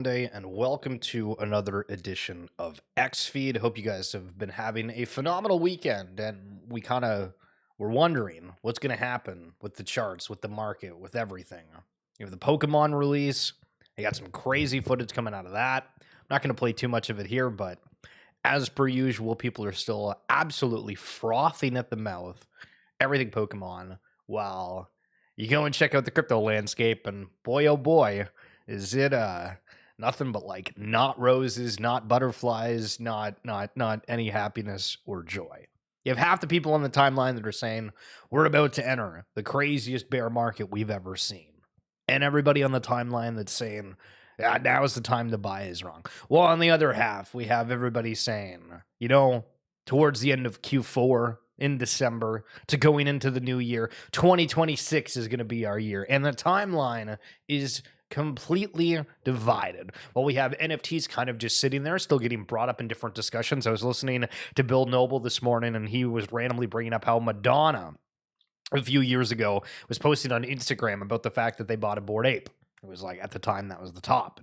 Day and welcome to another edition of X Feed. Hope you guys have been having a phenomenal weekend, and we kind of were wondering what's going to happen with the charts, with the market, with everything. You have the Pokemon release. I got some crazy footage coming out of that. I'm not going to play too much of it here, but as per usual, people are still absolutely frothing at the mouth. Everything Pokemon. While you go and check out the crypto landscape, and boy, oh boy, is it nothing but like not roses, not butterflies, not any happiness or joy. You have half the people on the timeline that are saying we're about to enter the craziest bear market we've ever seen, and everybody on the timeline that's saying now is the time to buy is wrong. Well, on the other half, we have everybody saying, towards the end of Q4 in December to going into the new year, 2026 is going to be our year, and the timeline is completely divided. Well, we have NFTs kind of just sitting there, still getting brought up in different discussions. I was listening to Bill Noble this morning, and he was randomly bringing up how Madonna a few years ago was posting on Instagram about the fact that they bought a Bored Ape. It was like, at the time, that was the top.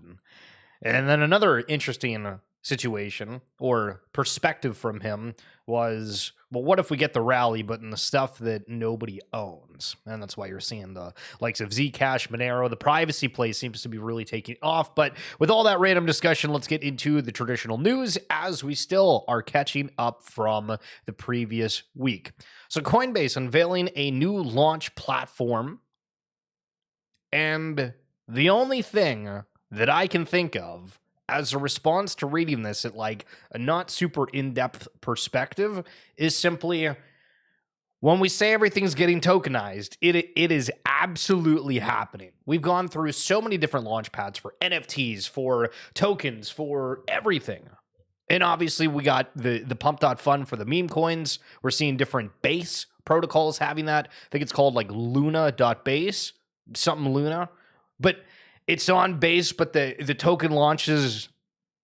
And then another interesting situation or perspective from him was, well, what if we get the rally, but in the stuff that nobody owns? And that's why you're seeing the likes of Zcash, Monero, the privacy play seems to be really taking off. But with all that random discussion, let's get into the traditional news as we still are catching up from the previous week. So Coinbase unveiling a new launch platform, and the only thing that I can think of as a response to reading this at like a not super in-depth perspective is simply, when we say everything's getting tokenized, it is absolutely happening. We've gone through so many different launch pads for NFTs, for tokens, for everything. And obviously we got the pump.fun for the meme coins. We're seeing different base protocols having that. I think it's called like luna.base, something Luna. But it's on base, but the token launches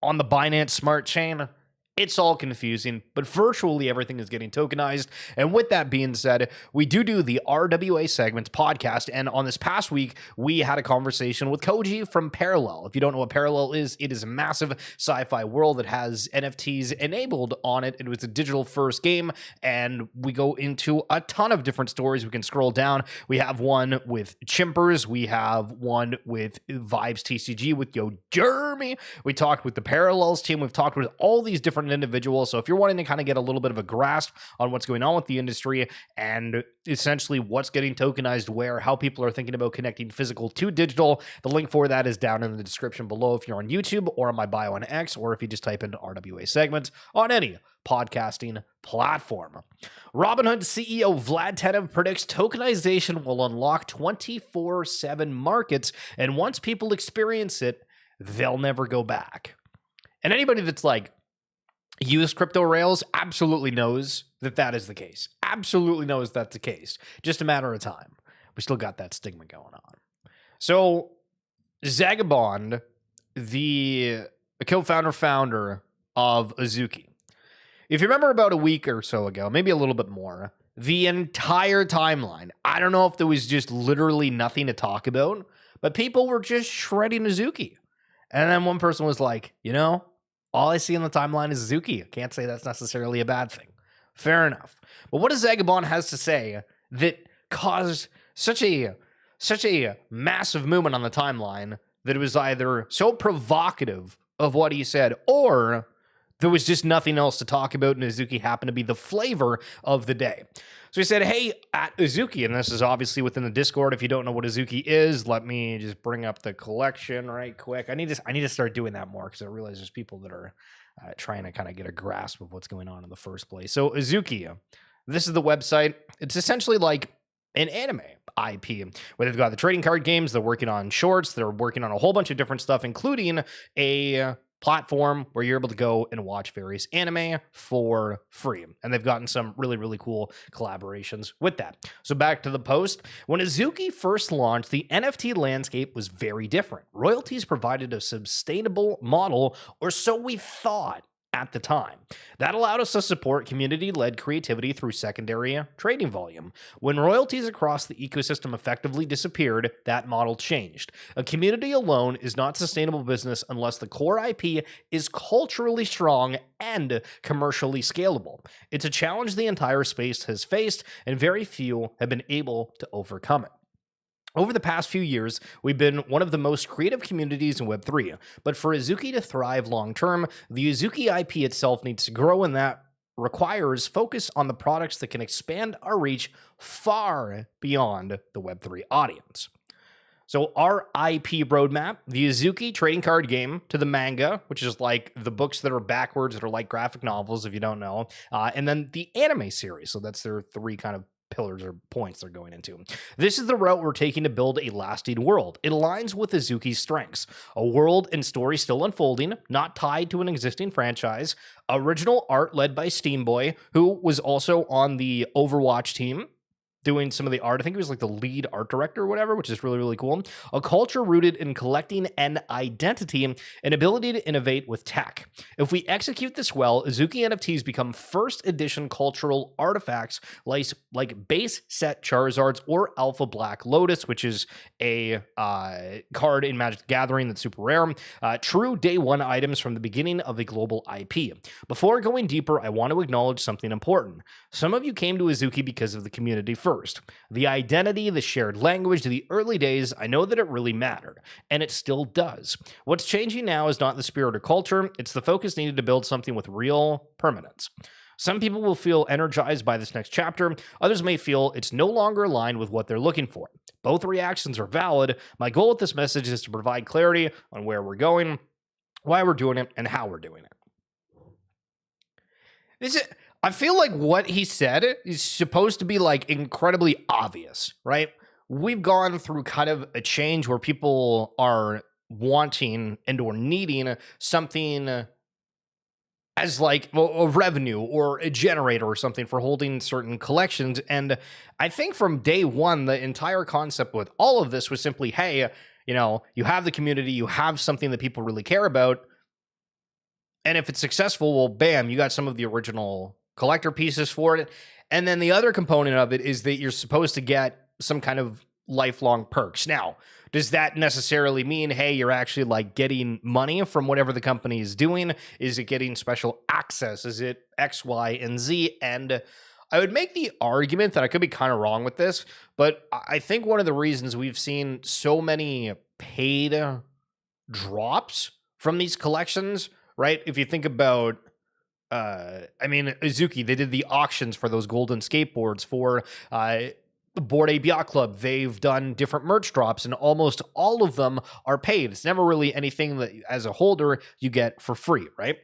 on the Binance Smart Chain. It's all confusing, but virtually everything is getting tokenized. And with that being said, we do the RWA SegMints Podcast. And on this past week, we had a conversation with Koji from Parallel. If you don't know what Parallel is, it is a massive sci-fi world that has NFTs enabled on it. It was a digital first game, and we go into a ton of different stories. We can scroll down. We have one with Chimpers. We have one with Vibes TCG with Yo Jeremy. We talked with the Parallels team. We've talked with all these different individuals. So if you're wanting to kind of get a little bit of a grasp on what's going on with the industry and essentially what's getting tokenized where, how people are thinking about connecting physical to digital, the link for that is down in the description below if you're on YouTube or on my bio on X, or if you just type in RWA SegMints on any podcasting platform. Robinhood CEO Vlad Tenev predicts tokenization will unlock 24/7 markets, and once people experience it, they'll never go back. And anybody that's like used crypto rails absolutely knows that that is the case. Absolutely knows that's the case. Just a matter of time. We still got that stigma going on. So Zagabond, the co-founder of Azuki, if you remember about a week or so ago, maybe a little bit more, the entire timeline, I don't know if there was just literally nothing to talk about, but people were just shredding Azuki. And then one person was like, all I see on the timeline is Azuki. I can't say that's necessarily a bad thing. Fair enough. But what does Zagabond has to say that caused such a massive movement on the timeline that it was either so provocative of what he said, or there was just nothing else to talk about, and Azuki happened to be the flavor of the day. So he said, hey, at Azuki, and this is obviously within the Discord. If you don't know what Azuki is, let me just bring up the collection right quick. I need to start doing that more, because I realize there's people that are trying to kind of get a grasp of what's going on in the first place. So Azuki, this is the website. It's essentially like an anime IP, where they've got the trading card games. They're working on shorts. They're working on a whole bunch of different stuff, including a platform where you're able to go and watch various anime for free. And they've gotten some really, really cool collaborations with that. So back to the post. When Azuki first launched, the NFT landscape was very different. Royalties provided a sustainable model, or so we thought. at the time. That allowed us to support community-led creativity through secondary trading volume. When royalties across the ecosystem effectively disappeared, that model changed. A community alone is not sustainable business unless the core IP is culturally strong and commercially scalable. It's a challenge the entire space has faced, and very few have been able to overcome it. Over the past few years, we've been one of the most creative communities in Web3, but for Azuki to thrive long-term, the Azuki IP itself needs to grow, and that requires focus on the products that can expand our reach far beyond the Web3 audience. So our IP roadmap, the Azuki trading card game, to the manga, which is like the books that are backwards that are like graphic novels, if you don't know, and then the anime series. So that's their three kind of pillars or points they're going into. This is the route we're taking to build a lasting world. It aligns with Azuki's strengths. A world and story still unfolding, not tied to an existing franchise. Original art led by Steamboy, who was also on the Overwatch team, doing some of the art. I think he was like the lead art director or whatever, which is really, really cool. A culture rooted in collecting and identity, and ability to innovate with tech. If we execute this well, Azuki NFTs become first edition cultural artifacts like base set Charizards or Alpha Black Lotus, which is a card in Magic the Gathering that's super rare. True day one items from the beginning of a global IP. Before going deeper, I want to acknowledge something important. Some of you came to Azuki because of the community first. The identity, the shared language, the early days, I know that it really mattered, and it still does. What's changing now is not the spirit or culture, it's the focus needed to build something with real permanence. Some people will feel energized by this next chapter, others may feel it's no longer aligned with what they're looking for. Both reactions are valid. My goal with this message is to provide clarity on where we're going, why we're doing it, and how we're doing it. I feel like what he said is supposed to be like incredibly obvious, right? We've gone through kind of a change where people are wanting and or needing something as like a revenue or a generator or something for holding certain collections. And I think from day one, the entire concept with all of this was simply, hey, you have the community, you have something that people really care about. And if it's successful, well, bam, you got some of the original collector pieces for it. And then the other component of it is that you're supposed to get some kind of lifelong perks. Now, does that necessarily mean, hey, you're actually like getting money from whatever the company is doing? Is it getting special access? Is it X, Y, and Z? And I would make the argument that I could be kind of wrong with this, but I think one of the reasons we've seen so many paid drops from these collections, right? If you think about Azuki, they did the auctions for those golden skateboards for the Bored Ape Yacht Club. They've done different merch drops, and almost all of them are paid. It's never really anything that, as a holder, you get for free, right?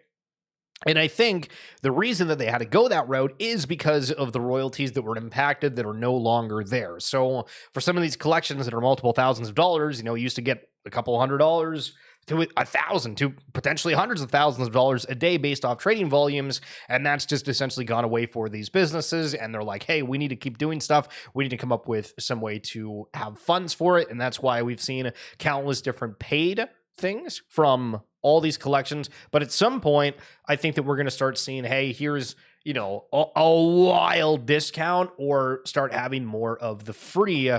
And I think the reason that they had to go that route is because of the royalties that were impacted that are no longer there. So for some of these collections that are multiple thousands of dollars, you used to get a couple $100 to $1,000 to potentially hundreds of thousands of dollars a day based off trading volumes. And that's just essentially gone away for these businesses. And they're like, hey, we need to keep doing stuff. We need to come up with some way to have funds for it. And that's why we've seen countless different paid things from all these collections. But at some point, I think that we're going to start seeing, hey, here's, a wild discount, or start having more of the free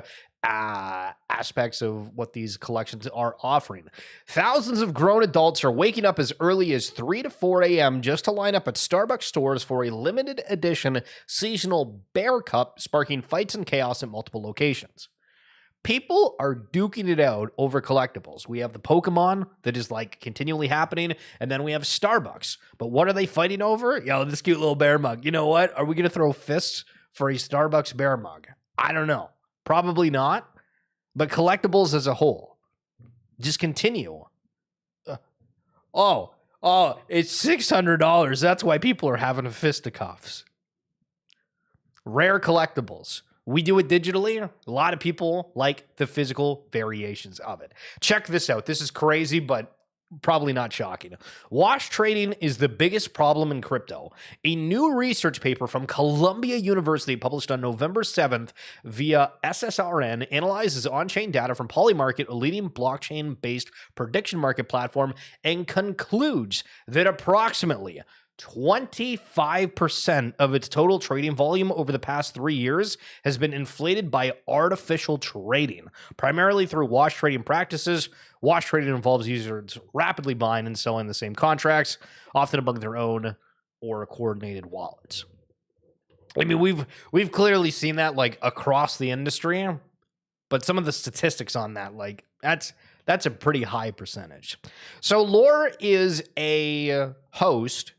aspects of what these collections are offering. Thousands of grown adults are waking up as early as 3 to 4 a.m. just to line up at Starbucks stores for a limited edition seasonal bear cup, sparking fights and chaos at multiple locations. People are duking it out over collectibles. We have the Pokémon that is like continually happening, and then we have Starbucks. But what are they fighting over? This cute little bear mug. You know what? Are we going to throw fists for a Starbucks bear mug? I don't know. Probably not. But collectibles as a whole, just continue. It's $600. That's why people are having fisticuffs. Rare collectibles. We do it digitally. A lot of people like the physical variations of it. Check this out. This is crazy, but probably not shocking. Wash trading is the biggest problem in crypto. A new research paper from Columbia University published on November 7th via SSRN analyzes on-chain data from Polymarket, a leading blockchain-based prediction market platform, and concludes that approximately 25% of its total trading volume over the past 3 years has been inflated by artificial trading, primarily through wash trading practices. Wash trading involves users rapidly buying and selling the same contracts, often among their own or coordinated wallets. I mean, we've clearly seen that like across the industry, but some of the statistics on that, like that's a pretty high percentage. So Lore is a host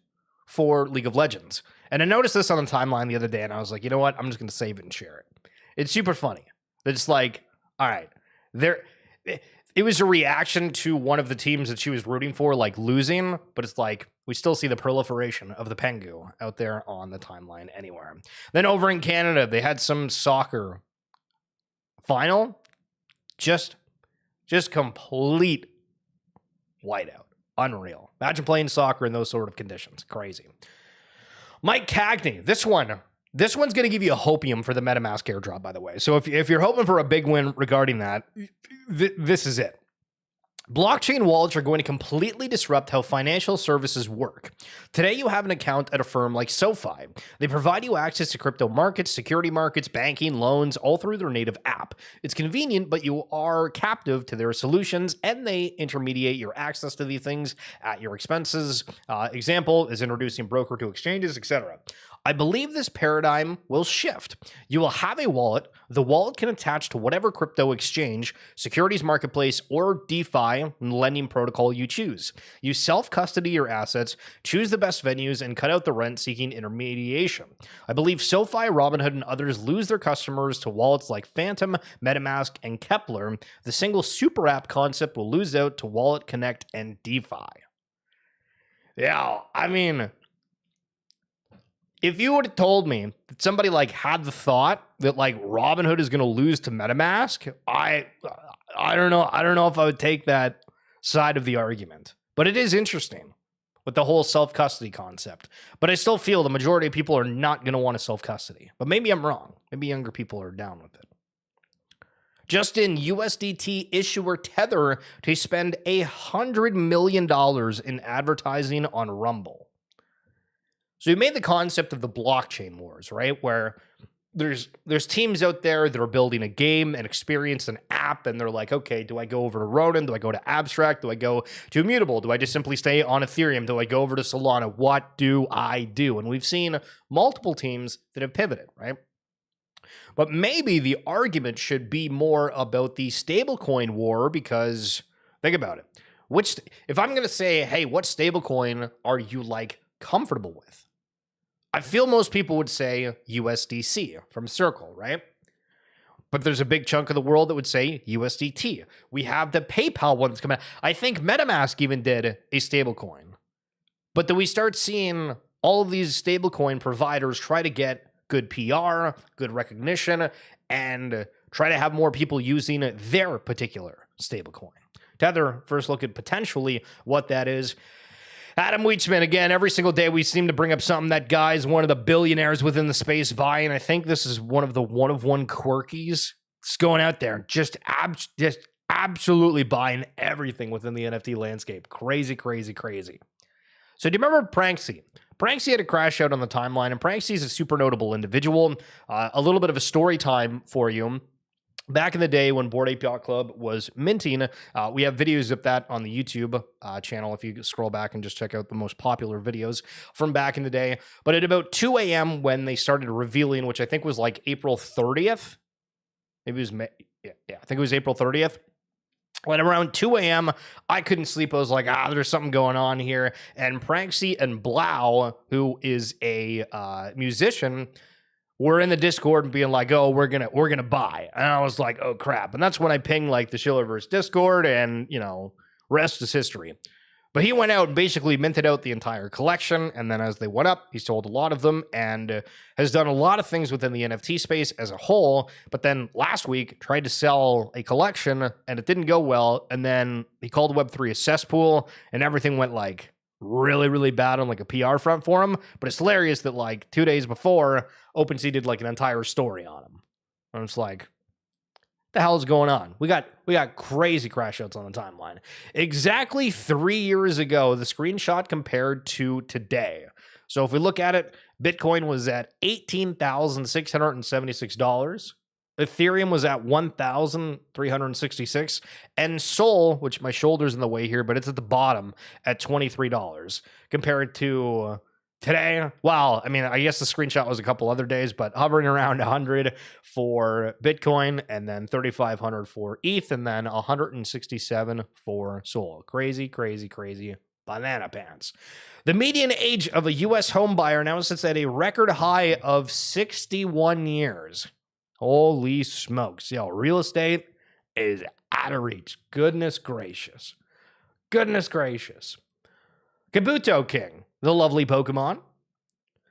for League of Legends. And I noticed this on the timeline the other day, and I was like, you know what? I'm just going to save it and share it. It's super funny. It's like, all right, it was a reaction to one of the teams that she was rooting for, like losing, but it's like, we still see the proliferation of the Pengu out there on the timeline anywhere. Then over in Canada, they had some soccer final, just complete whiteout. Unreal. Imagine playing soccer in those sort of conditions. Crazy. Mike Cagney, this one's going to give you a hopium for the MetaMask airdrop, by the way. So if you're hoping for a big win regarding that, this is it. Blockchain wallets are going to completely disrupt how financial services work. Today, you have an account at a firm like SoFi. They provide you access to crypto markets, security markets, banking, loans, all through their native app. It's convenient, but you are captive to their solutions, and they intermediate your access to these things at your expenses. Example is introducing broker to exchanges, etc. I believe this paradigm will shift. You will have a wallet. The wallet can attach to whatever crypto exchange, securities marketplace, or DeFi lending protocol you choose. You self-custody your assets, choose the best venues, and cut out the rent-seeking intermediation. I believe SoFi, Robinhood, and others lose their customers to wallets like Phantom, MetaMask, and Kepler. The single super app concept will lose out to Wallet Connect and DeFi. Yeah, I mean, if you would have told me that somebody like had the thought that like Robinhood is going to lose to MetaMask, I don't know. I don't know if I would take that side of the argument, but it is interesting with the whole self-custody concept. But I still feel the majority of people are not going to want to self-custody, but maybe I'm wrong. Maybe younger people are down with it. Just in USDT issuer Tether to spend $100 million in advertising on Rumble. So you made the concept of the blockchain wars, right? Where there's teams out there that are building a game, an experience, an app, and they're like, okay, do I go over to Ronin? Do I go to Abstract? Do I go to Immutable? Do I just simply stay on Ethereum? Do I go over to Solana? What do I do? And we've seen multiple teams that have pivoted, right? But maybe the argument should be more about the stablecoin war, because think about it. If I'm going to say, hey, what stablecoin are you like comfortable with? I feel most people would say USDC from Circle, right? But there's a big chunk of the world that would say USDT. We have the PayPal one that's coming out. I think MetaMask even did a stablecoin. But then we start seeing all of these stablecoin providers try to get good PR, good recognition, and try to have more people using their particular stablecoin. Tether, first look at potentially what that is. Adam Weitsman, again, every single day we seem to bring up something that guy's one of the billionaires within the space buying. I think this is one of the one-of-one quirkies. It's going out there, just absolutely buying everything within the NFT landscape. Crazy, crazy, crazy. So do you remember Pranksy? Pranksy had a crash out on the timeline, and Pranksy is a super notable individual. A little bit of a story time for you. Back in the day when Bored Ape Yacht Club was minting, we have videos of that on the YouTube channel if you scroll back and just check out the most popular videos from back in the day. But at about 2 a.m. when they started revealing, which I think was like April 30th, maybe it was May, yeah, I think it was April 30th. When around 2 a.m., I couldn't sleep. I was like, there's something going on here. And Pranksy and Blau, who is a musician, were in the Discord and being like, oh, we're gonna buy. And I was like, oh crap. And that's when I pinged like the Shillerverse Discord, and rest is history. But he went out and basically minted out the entire collection, and then as they went up, he sold a lot of them and has done a lot of things within the NFT space as a whole. But then last week tried to sell a collection and it didn't go well, and then he called Web3 a cesspool, and everything went like really, really bad on like a PR front for him. But it's hilarious that like 2 days before, OpenSea did like an entire story on him. And it's like, the hell is going on? We got crazy crash outs on the timeline. Exactly 3 years ago, the screenshot compared to today. So if we look at it, Bitcoin was at $18,676. Ethereum was at 1,366, and Sol, which my shoulder's in the way here, but it's at the bottom at $23 compared to today. Well, I mean, I guess the screenshot was a couple other days, but hovering around 100 for Bitcoin, and then 3,500 for ETH, and then 167 for Sol. Crazy, crazy, crazy banana pants. The median age of a U.S. home buyer now sits at a record high of 61 years. Holy smokes. Yo, real estate is out of reach. Goodness gracious. Goodness gracious. Kabuto King, the lovely Pokemon,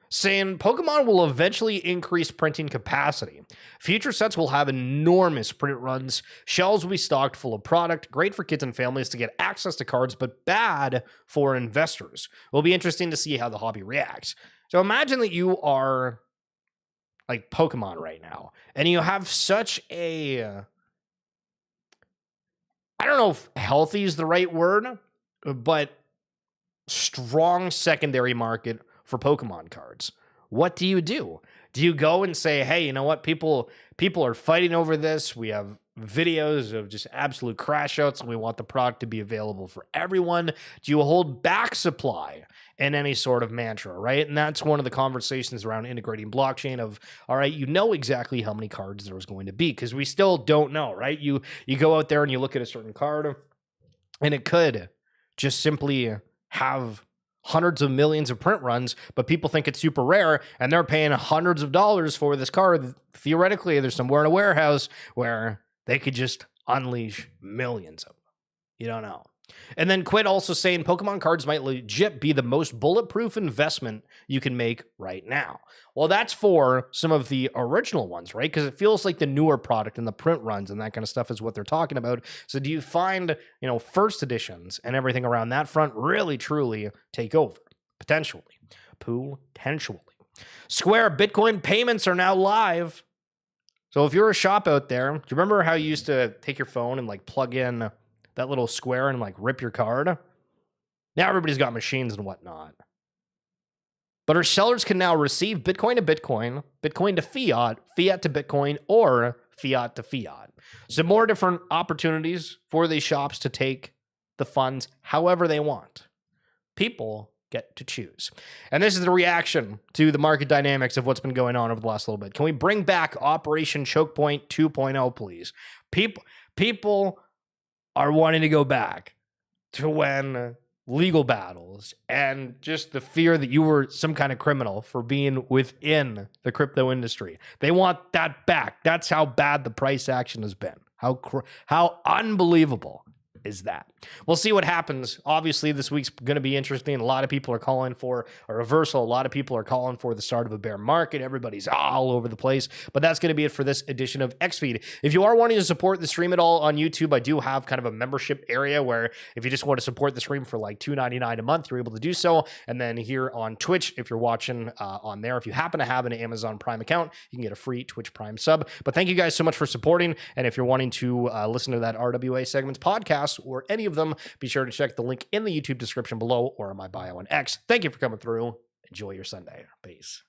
saying Pokemon will eventually increase printing capacity. Future sets will have enormous print runs. Shelves will be stocked full of product. Great for kids and families to get access to cards, but bad for investors. It will be interesting to see how the hobby reacts. So imagine that you are like Pokemon right now, and you have such a, I don't know if healthy is the right word, but strong secondary market for Pokemon cards. What do? Do you go and say, hey, you know what? People are fighting over this. We have videos of just absolute crash outs, and we want the product to be available for everyone. Do you hold back supply in any sort of mantra, right? And that's one of the conversations around integrating blockchain of, all right, you know exactly how many cards there was going to be, because we still don't know, right? You go out there and you look at a certain card, and it could just simply have hundreds of millions of print runs, but people think it's super rare, and they're paying hundreds of dollars for this card. Theoretically, there's somewhere in a warehouse where they could just unleash millions of them. You don't know. And then Quid also saying Pokemon cards might legit be the most bulletproof investment you can make right now. Well, that's for some of the original ones, right? Because it feels like the newer product and the print runs and that kind of stuff is what they're talking about. So do you find, first editions and everything around that front really, truly take over? Potentially. Square Bitcoin payments are now live. So if you're a shop out there, do you remember how you used to take your phone and like plug in that little square and like rip your card? Now everybody's got machines and whatnot. But our sellers can now receive Bitcoin to Bitcoin, Bitcoin to fiat, fiat to Bitcoin, or fiat to fiat. Some more different opportunities for these shops to take the funds however they want. People get to choose. And this is the reaction to the market dynamics of what's been going on over the last little bit. Can we bring back Operation Choke Point 2.0, please? People are wanting to go back to when legal battles and just the fear that you were some kind of criminal for being within the crypto industry. They want that back. That's how bad the price action has been. How unbelievable is that? We'll see what happens. Obviously, this week's going to be interesting. A lot of people are calling for a reversal. A lot of people are calling for the start of a bear market. Everybody's all over the place. But that's going to be it for this edition of XFeed. If you are wanting to support the stream at all on YouTube, I do have kind of a membership area where if you just want to support the stream for like $2.99 a month, you're able to do so. And then here on Twitch, if you're watching on there, if you happen to have an Amazon Prime account, you can get a free Twitch Prime sub. But thank you guys so much for supporting. And if you're wanting to listen to that RWA SegMints podcast or any of them, be sure to check the link in the YouTube description below or in my bio on X. Thank you for coming through. Enjoy your Sunday. Peace.